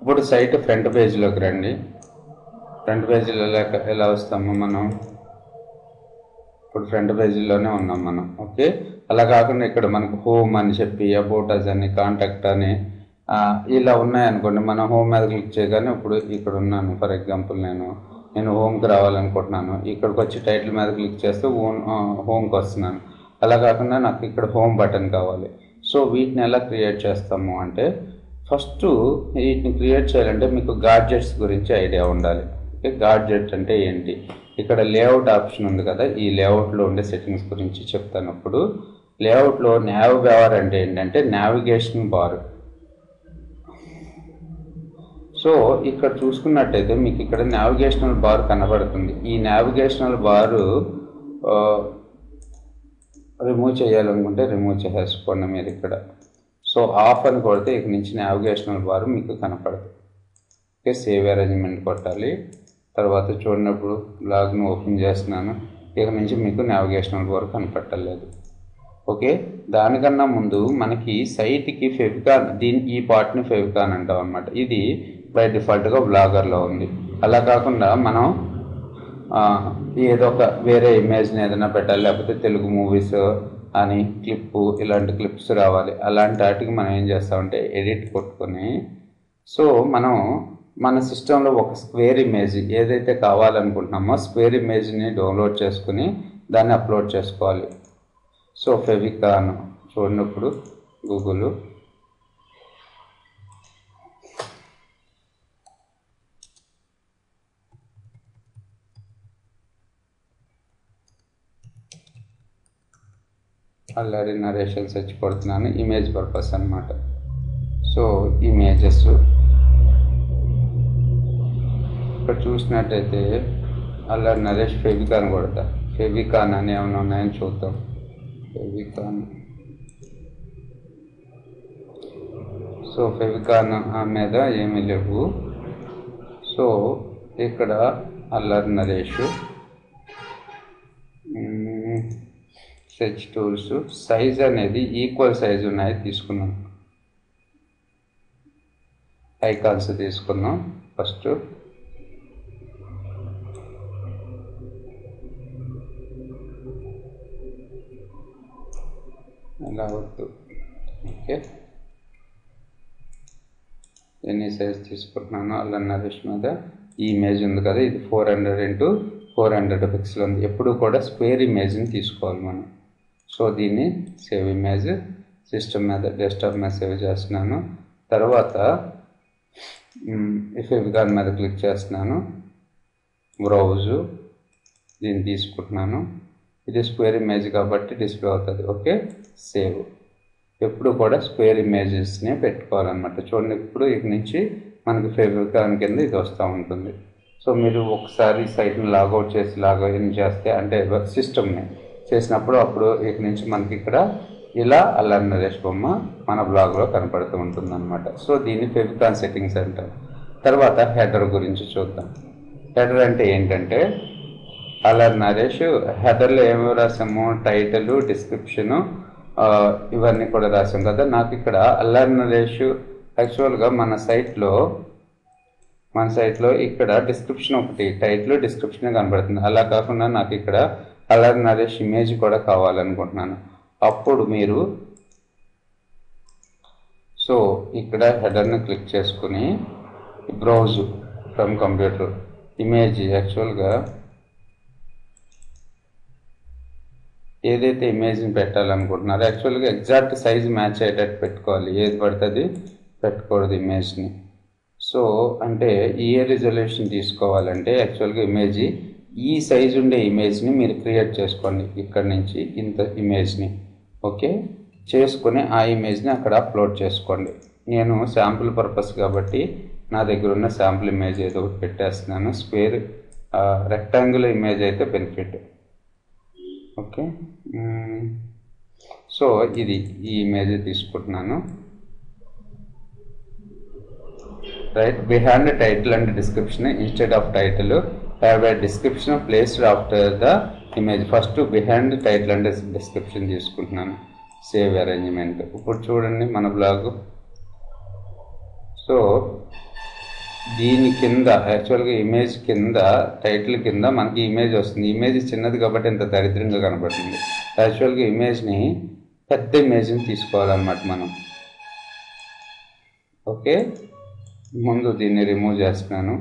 ఇప్పుడు site front పేజీలోకి రండి. Front పేజీలో ఎలా వస్తాము మనం? ఇప్పుడు ఫ్రంట్ పేజీలోనే ఉన్నాం మనం. ఓకే, అలా కాకుండా ఇక్కడ మనకు హోమ్ అని చెప్పి అబౌట్ అస్ అని కాంటాక్ట్ అని ఇలా ఉన్నాయనుకోండి. మనం హోమ్ మీద క్లిక్ చేయగానే ఇప్పుడు ఇక్కడ ఉన్నాను. ఫర్ ఎగ్జాంపుల్ నేను హోమ్కి రావాలనుకుంటున్నాను. ఇక్కడికి వచ్చి టైటిల్ మీద క్లిక్ చేస్తే హోమ్కి వస్తున్నాను. అలా కాకుండా నాకు ఇక్కడ హోమ్ బటన్ కావాలి. సో వీటిని ఎలా క్రియేట్ చేస్తాము అంటే, ఫస్ట్ వీటిని క్రియేట్ చేయాలంటే మీకు గాడ్జెట్స్ గురించి ఐడియా ఉండాలి. ఓకే, గాడ్జెట్ అంటే ఏంటి? ఇక్కడ లేఅవుట్ ఆప్షన్ ఉంది కదా, ఈ లేఅవుట్లో ఉండే సెట్టింగ్స్ గురించి చెప్తాను. ఇప్పుడు లేఅవుట్లో nav బార్ అంటే ఏంటంటే నావిగేషన్ బార్. సో ఇక్కడ చూసుకున్నట్టయితే మీకు ఇక్కడ నావిగేషనల్ బార్ కనబడుతుంది. ఈ నావిగేషనల్ బారు రిమూవ్ చేయాలనుకుంటే రిమూవ్ చేసేసుకోండి మీరు ఇక్కడ. సో ఆఫ్ అని కొడితే ఇక నుంచి నావిగేషనల్ బార్ మీకు కనపడదు. ఓకే, సేవ్ అరేంజ్మెంట్ కొట్టాలి. తర్వాత చూడనప్పుడు బ్లాగ్ను ఓపెన్ చేస్తున్నాను. ఇక నుంచి మీకు నావిగేషనల్ బార్ కనపట్టలేదు. ఓకే, దానికన్నా ముందు మనకి సైట్కి ఫెవికాన్, ఈ పార్ట్ని ఫెవికాన్ అంటాం అనమాట. ఇది బై డిఫాల్ట్గా బ్లాగర్లో ఉంది. అలా కాకుండా మనం ఏదో ఒక వేరే ఇమేజ్ని ఏదైనా పెట్టాలి, లేకపోతే తెలుగు మూవీస్ అని క్లిప్పు, ఇలాంటి క్లిప్స్ రావాలి. అలాంటి వాటికి మనం ఏం చేస్తామంటే ఎడిట్ కొట్టుకొని, సో మనం మన సిస్టంలో ఒక స్క్వేర్ ఇమేజ్ ఏదైతే కావాలనుకుంటున్నామో స్క్వేర్ ఇమేజ్ని డౌన్లోడ్ చేసుకుని దాన్ని అప్లోడ్ చేసుకోవాలి. సో ఫెవికాన్ చూడనప్పుడు గూగుల్ అల్లరి నరేషన్ సెర్చ్ కొడుతున్నాను, ఇమేజ్ పర్పస్ అన్నమాట. సో ఇమేజెస్ ఇక్కడ చూసినట్టయితే అల్లరి నరేష్ ఫెవికాన్ కొడతా. ఫెవికాన్ అని ఏమైనా ఉన్నాయని చూద్దాం. ఫెవికాన్, సో ఫెవికాన్ మీద ఏమీ లేవు. సో ఇక్కడ Allari Naresh search tools size అనేది ఈక్వల్ సైజ్ ఉన్నాయి తీసుకున్నాం. ఐకాన్స్ తీసుకున్నాం ఫస్ట్. ఇలా వద్దు. ఓకే, ఎన్ని సైజ్ తీసుకుంటున్నాను అల్లరి నరేష్ మీద. ఈ ఇమేజ్ ఉంది కదా, ఇది 400x400 పిక్సెల్ ఉంది. ఎప్పుడు కూడా స్క్వేర్ ఇమేజ్ని తీసుకోవాలి మనం. సో దీన్ని సేవ్ ఇమేజ్ సిస్టమ్ మీద, డెస్క్టాప్ మీద సేవ్ చేస్తున్నాను. తర్వాత ఫెవికాన్ మీద క్లిక్ చేస్తున్నాను, బ్రౌజ్, దీన్ని తీసుకుంటున్నాను. ఇది స్క్వేర్ ఇమేజ్ కాబట్టి డిస్ప్లే అవుతుంది. Okay, save. ఎప్పుడు కూడా స్క్వేర్ ఇమేజెస్ని పెట్టుకోవాలన్నమాట. చూడండి, ఇప్పుడు ఇక నుంచి మనకి ఫెవికాన్ కింద ఇది వస్తూ ఉంటుంది. సో మీరు ఒకసారి సైట్ని లాగౌట్ చేసి లాగిన్ చేస్తే, అంటే సిస్టమ్ని చేసినప్పుడు, అప్పుడు ఇక నుంచి మనకి ఇక్కడ ఇలా అల్లరి నరేష్ బొమ్మ మన బ్లాగ్లో కనపడుతూ ఉంటుంది అనమాట. సో దీన్ని ఫెవికాన్ సెట్టింగ్స్ అంటారు. తర్వాత హెడర్ గురించి చూద్దాం. హెడర్ అంటే ఏంటంటే, అల్లరి నరేష్ హెడర్లో ఏమేమి రాసాము, టైటిల్, డిస్క్రిప్షను, ఇవన్నీ కూడా రాసాం కదా. నాకు ఇక్కడ అల్లరి నరేష్ యాక్చువల్గా మన సైట్లో ఇక్కడ డిస్క్రిప్షన్ ఒకటి, టైటిల్, డిస్క్రిప్షన్ కనబడుతుంది. అలా కాకుండా నాకు ఇక్కడ అల్లరి నరేష్ ఇమేజ్ కూడా కావాలనుకుంటున్నాను. అప్పుడు మీరు సో ఇక్కడ హెడర్ని క్లిక్ చేసుకుని బ్రౌజ్ ఫ్రమ్ కంప్యూటర్ ఇమేజ్, యాక్చువల్గా ఏదైతే ఇమేజ్ని పెట్టాలనుకుంటున్నారో యాక్చువల్గా ఎగ్జాక్ట్ సైజ్ మ్యాచ్ అయ్యేటట్టు పెట్టుకోవాలి. ఏది పడుతుంది పెట్టకూడదు ఇమేజ్ని. సో అంటే ఏ రిజల్యూషన్ తీసుకోవాలంటే యాక్చువల్గా ఇమేజ్ ఈ సైజు ఉండే ఇమేజ్ని మీరు క్రియేట్ చేసుకోండి. ఇక్కడ నుంచి ఇంత ఇమేజ్ని ఓకే చేసుకుని ఆ ఇమేజ్ని అక్కడ అప్లోడ్ చేసుకోండి. నేను శాంపుల్ పర్పస్ కాబట్టి నా దగ్గర ఉన్న శాంపుల్ ఇమేజ్ ఏదో ఒకటి పెట్టేస్తున్నాను. స్క్వేర్ రెక్టాంగుల్ ఇమేజ్ అయితే బెనిఫిట్. ఓకే, సో ఇది ఈ ఇమేజ్ తీసుకుంటున్నాను. Right behind title and description instead of title have a description placed after the image. First behind title and description తీసుకుంటున్నాను. Save arrangement. ఇప్పుడు చూడండి మన బ్లాగ్. సో దీని కింద యాక్చువల్గా ఇమేజ్ కింద టైటిల్ కింద మనకి ఇమేజ్ వస్తుంది. ఇమేజ్ చిన్నది కాబట్టి ఇంత దరిద్రంగా కనబడుతుంది. యాక్చువల్గా ఇమేజ్ని పెద్ద ఇమేజ్ని తీసుకోవాలన్నమాట మనం. ఓకే, ముందు దీన్ని రిమూవ్ చేస్తున్నాను.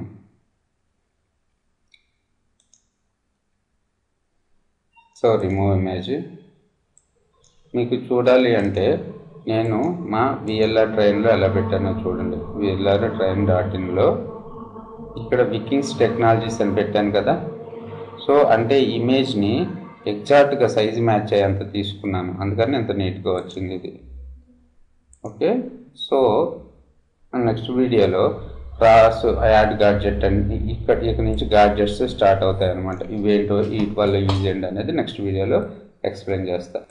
So remove image. మీకు చూడాలి అంటే నేను మా VLR ట్రైన్లో ఎలా పెట్టానో చూడండి. VLR train.inలో ఇక్కడ వికింగ్స్ టెక్నాలజీస్ అని పెట్టాను కదా. సో అంటే ఇమేజ్ని ఎగ్జాక్ట్గా సైజు మ్యాచ్ అయ్యేంత తీసుకున్నాను, అందుకని ఎంత నీట్గా వచ్చింది ఇది. ఓకే, సో నెక్స్ట్ వీడియోలో క్రాస్ యాడ్ గాడ్జెట్ అని ఇక నుంచి గాడ్జెట్స్ స్టార్ట్ అవుతాయి అన్నమాట. ఇవేంటో వీటి వల్ల యూజ్ ఏంటి అనేది నెక్స్ట్ వీడియోలో ఎక్స్ప్లెయిన్ చేస్తాను.